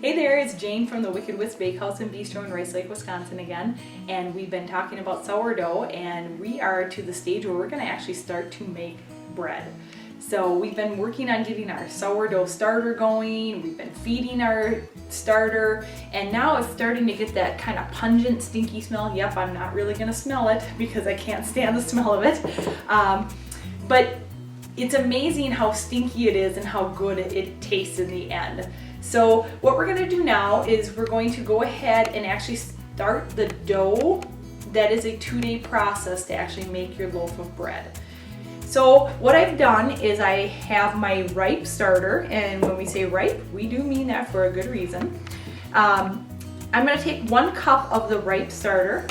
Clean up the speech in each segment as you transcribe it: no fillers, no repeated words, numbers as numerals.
Hey there, it's Jane from the Wicked Witch Bakehouse and Bistro in Rice Lake, Wisconsin again. And we've been talking about sourdough, and we are to the stage where we're going to actually start to make bread. So we've been working on getting our sourdough starter going, we've been feeding our starter, and now it's starting to get that kind of pungent, stinky smell. Yep, I'm not really going to smell it because I can't stand the smell of it. But it's amazing how stinky it is and how good it tastes in the end. So what we're going to do now is we're going to go ahead and actually start the dough. That is a 2-day process to actually make your loaf of bread. So what I've done is I have my ripe starter, and when we say ripe, we do mean that for a good reason. I'm going to take 1 cup of the ripe starter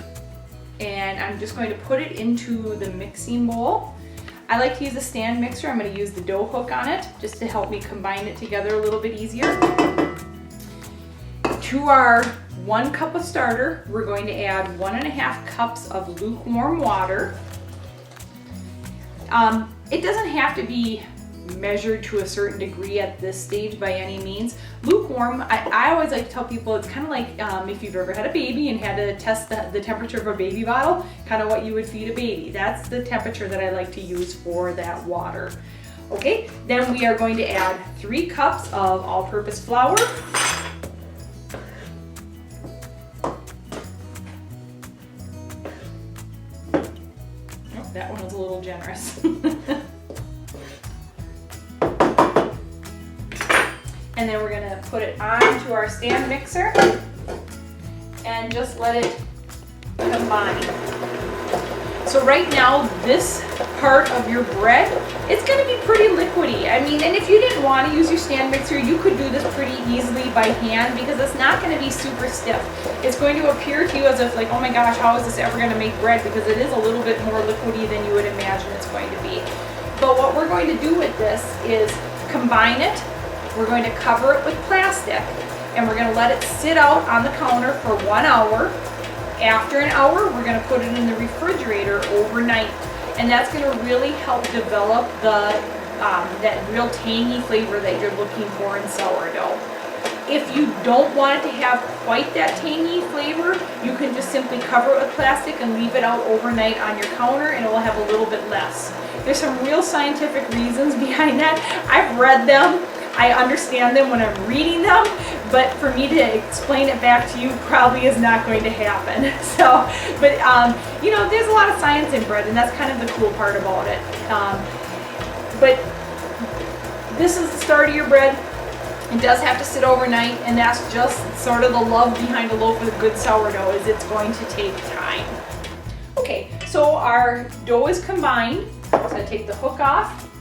and I'm just going to put it into the mixing bowl. I like to use a stand mixer. I'm going to use the dough hook on it just to help me combine it together a little bit easier. To our 1 cup of starter, we're going to add 1.5 cups of lukewarm water. It doesn't have to be measured to a certain degree at this stage by any means. Lukewarm, I always like to tell people it's kind of like if you've ever had a baby and had to test the temperature of a baby bottle, kind of what you would feed a baby. That's the temperature that I like to use for that water. Okay, then we are going to add 3 cups of all-purpose flour. Oh, that one was a little generous. And then we're going to put it onto our stand mixer and just let it combine. So right now, this part of your bread, it's going to be pretty liquidy. I mean, and if you didn't want to use your stand mixer, you could do this pretty easily by hand because it's not going to be super stiff. It's going to appear to you as if like, oh my gosh, how is this ever going to make bread? Because it is a little bit more liquidy than you would imagine it's going to be. But what we're going to do with this is combine it. We're going to cover it with plastic and we're going to let it sit out on the counter for 1 hour. After an hour, we're going to put it in the refrigerator overnight, and that's going to really help develop that real tangy flavor that you're looking for in sourdough. If you don't want it to have quite that tangy flavor, you can just simply cover it with plastic and leave it out overnight on your counter and it will have a little bit less. There's some real scientific reasons behind that. I've read them. I understand them when I'm reading them, but for me to explain it back to you probably is not going to happen. So, but you know, there's a lot of science in bread, and that's kind of the cool part about it. But this is the start of your bread. It does have to sit overnight, and that's just sort of the love behind a loaf of good sourdough, is it's going to take time. Okay, so our dough is combined. I'm just going to take the hook off.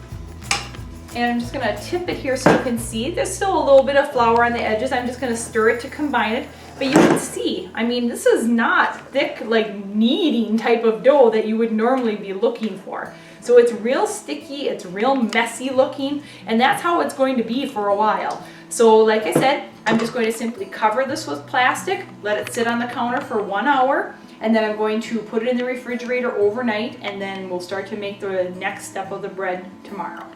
And I'm just going to tip it here so you can see. There's still a little bit of flour on the edges. I'm just going to stir it to combine it. But you can see, I mean, this is not thick, like kneading type of dough that you would normally be looking for. So it's real sticky, it's real messy looking, and that's how it's going to be for a while. So like I said, I'm just going to simply cover this with plastic, let it sit on the counter for 1 hour, and then I'm going to put it in the refrigerator overnight, and then we'll start to make the next step of the bread tomorrow.